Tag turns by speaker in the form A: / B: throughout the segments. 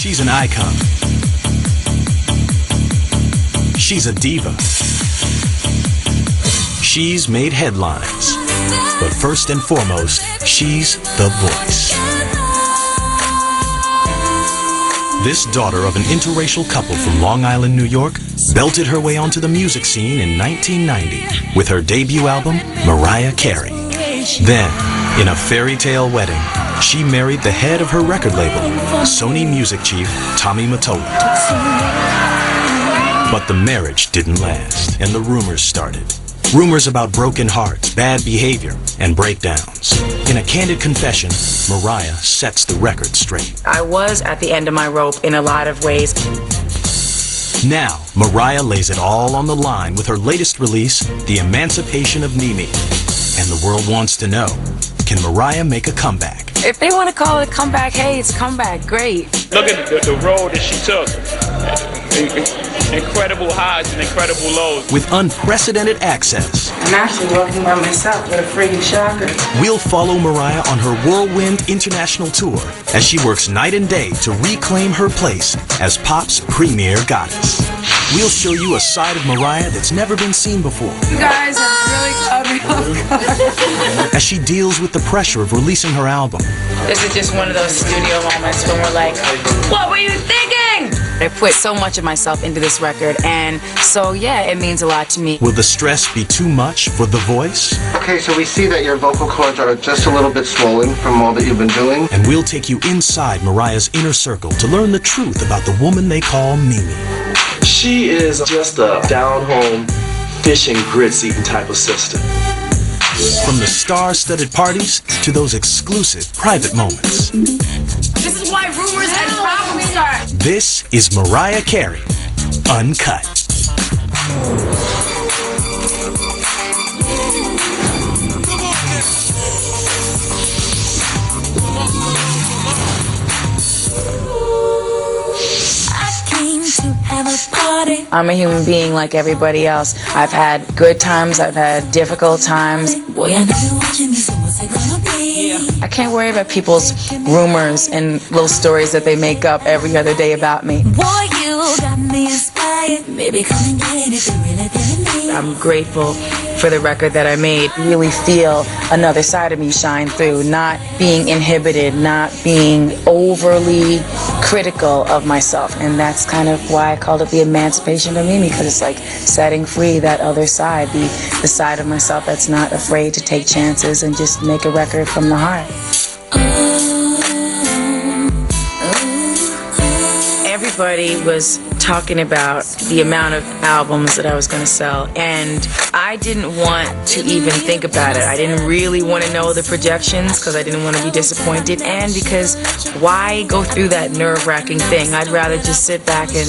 A: She's an icon. She's a diva. She's made headlines. But first and foremost, she's the voice. This daughter of an interracial couple from Long Island, New York, belted her way onto the music scene in 1990 with her debut album, Mariah Carey. Then, in a fairy tale wedding, she married the head of her record label, Sony music chief Tommy Mottola. But the marriage didn't last, and the rumors started. Rumors about broken hearts, bad behavior, and breakdowns. In a candid confession, Mariah sets the record straight.
B: I was at the end of my rope in a lot of ways.
A: Now, Mariah lays it all on the line with her latest release, The Emancipation of Mimi. And the world wants to know, can Mariah make a comeback?
B: If they want to call it a comeback, hey, it's a comeback. Great.
C: Look at the road that she took. Incredible highs and incredible lows.
A: With unprecedented access.
B: I'm actually walking by myself. What a freaking shocker.
A: We'll follow Mariah on her whirlwind international tour as she works night and day to reclaim her place as pop's premier goddess. We'll show you a side of Mariah that's never been seen before.
B: You guys have really caught me off guard.
A: As she deals with the pressure of releasing her album.
B: This is just one of those studio moments when we're like, what were you thinking? I put so much of myself into this record, and so yeah, it means a lot to me.
A: Will the stress be too much for the voice?
D: Okay, so we see that your vocal cords are just a little bit swollen from all that you've been doing.
A: And we'll take you inside Mariah's inner circle to learn the truth about the woman they call Mimi.
E: She is just a down-home, fish and grits eating type of sister.
A: From the star-studded parties to those exclusive private moments.
B: This is why rumors and problems start.
A: This is Mariah Carey, Uncut.
B: I'm a human being like everybody else. I've had good times, I've had difficult times. I can't worry about people's rumors and little stories that they make up every other day about me. I'm grateful for the record that I made. Really feel another side of me shine through, not being inhibited, not being overly critical of myself. And that's kind of why I called it The Emancipation of Mimi, because it's like setting free that other side, the side of myself that's not afraid to take chances and just make a record from the heart. Everybody was talking about the amount of albums that I was going to sell, and I didn't want to even think about it. I didn't really want to know the projections because I didn't want to be disappointed, and because why go through that nerve-wracking thing? I'd rather just sit back and,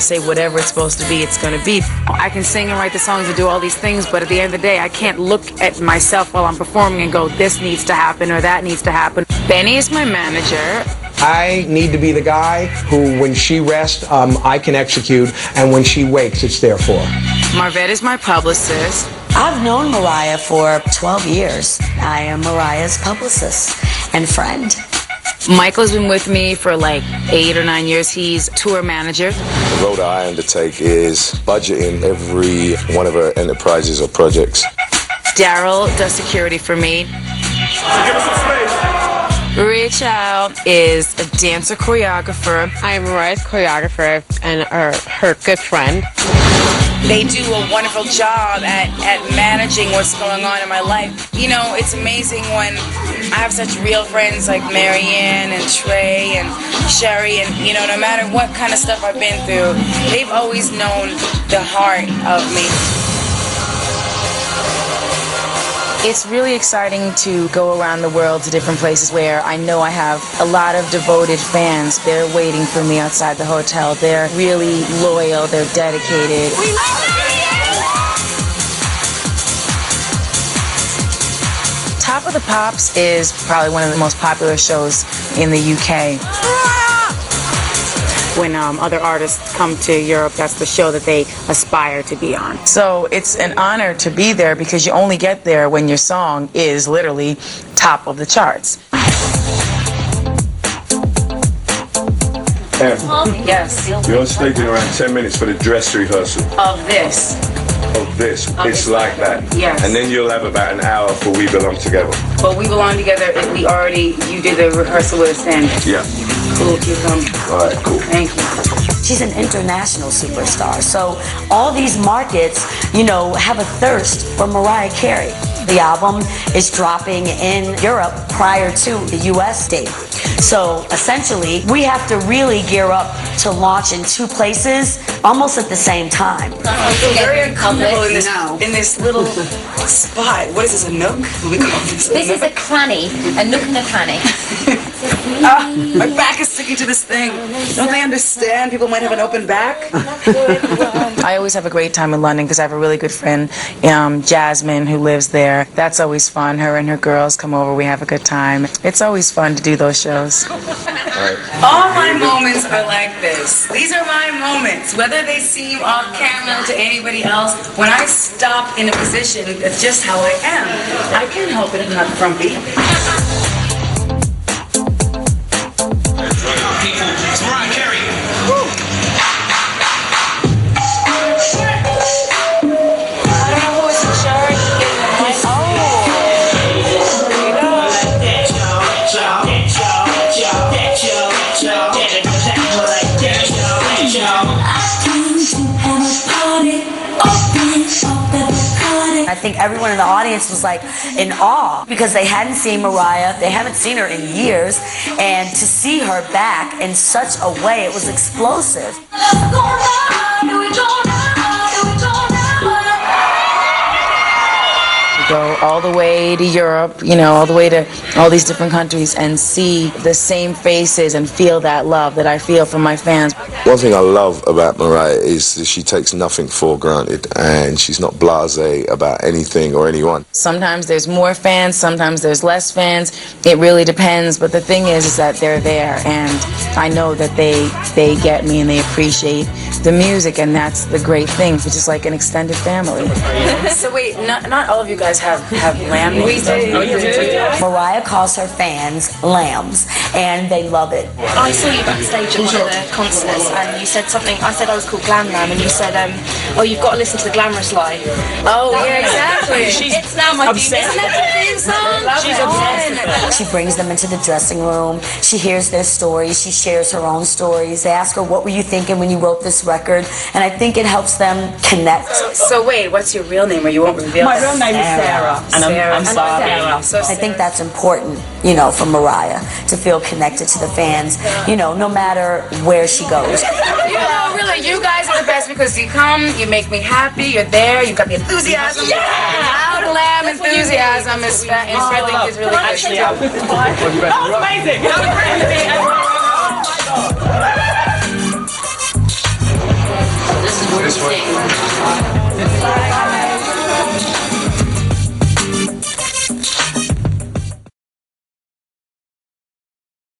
B: say whatever it's supposed to be, it's going to be. I can sing and write the songs and do all these things, but at the end of the day, I can't look at myself while I'm performing and go, this needs to happen or that needs to happen. Benny is my manager.
F: I need to be the guy who, when she rests, I can execute, and when she wakes, it's there for her.
B: Marvette is my publicist.
G: I've known Mariah for 12 years. I am Mariah's publicist and friend.
B: Michael's been with me for like 8 or 9 years. He's tour manager.
H: The role that I undertake is budgeting every one of our enterprises or projects.
B: Daryl does security for me.
C: So give us some space.
B: Rachel is a dancer choreographer.
I: I am Mariah's choreographer and her good friend.
B: They do a wonderful job at managing what's going on in my life. It's amazing when I have such real friends like Marianne and Trey and Sherry, and no matter what kind of stuff I've been through, they've always known the heart of me. It's really exciting to go around the world to different places where I know I have a lot of devoted fans. They're waiting for me outside the hotel. They're really loyal. They're dedicated. Top of the Pops is probably one of the most popular shows in the UK. When other artists come to Europe, that's the show that they aspire to be on. So it's an honor to be there because you only get there when your song is literally top of the charts. Yes.
H: You're sleeping around 10 minutes for the dress rehearsal.
B: Of this.
H: Of this. It's like that.
B: Yes.
H: And then you'll have about an hour for We Belong Together.
B: But We Belong Together, you did the rehearsal with us then.
H: Yeah.
B: Cool, keep coming.
H: All right, cool.
B: Thank you.
G: She's an international superstar. So all these markets, have a thirst for Mariah Carey. The album is dropping in Europe prior to the US date. So essentially, we have to really gear up to launch in two places almost at the same time.
B: I feel very uncomfortable in this little spot. What is this, a nook? What do we call this?
J: This is a cranny, a nook and a cranny.
B: My back is sticking to this thing. Don't they understand? People might have an open back. I always have a great time in London because I have a really good friend, Jasmine, who lives there. That's always fun. Her and her girls come over. We have a good time. It's always fun to do those shows. All my moments are like this. These are my moments. Whether they seem off camera to anybody else, when I stop in a position, that's just how I am. I can't help it. I'm not frumpy.
A: It's Mariah Carey.
G: I think everyone in the audience was like in awe because they hadn't seen Mariah, they haven't seen her in years, and to see her back in such a way, it was explosive.
B: Go all the way to Europe, all the way to all these different countries and see the same faces and feel that love that I feel from my fans.
H: One thing I love about Mariah is that she takes nothing for granted and she's not blasé about anything or anyone.
B: Sometimes there's more fans, sometimes there's less fans. It really depends, but the thing is that they're there and I know that they get me and they appreciate the music, and that's the great thing. It's just like an extended family. So wait, not all of you guys have lamb names?
G: Mariah calls her fans lambs, and they love it.
J: I saw you backstage at one of the concerts, and you said something. I said I was called Glam Lamb, and you said, "Oh, you've got to listen to the Glamorous Lie."
B: Oh, yeah, exactly.
J: It's now my theme song.
G: She's obsessed. She brings them into the dressing room. She hears their stories. She shares her own stories. They ask her, "What were you thinking when you wrote this record?" And I think it helps them connect.
B: So wait, what's your real name, or you won't reveal?
K: My real name is Sarah, and I'm sorry.
B: So
G: I think that's important, for Mariah to feel connected to the fans, no matter where she goes.
B: Really, you guys are the best because you come, you make me happy, you're there, you've got the enthusiasm. Yeah! Loud lamb enthusiasm is really good.
K: Actually, that was amazing! That was crazy!
J: This is what you think.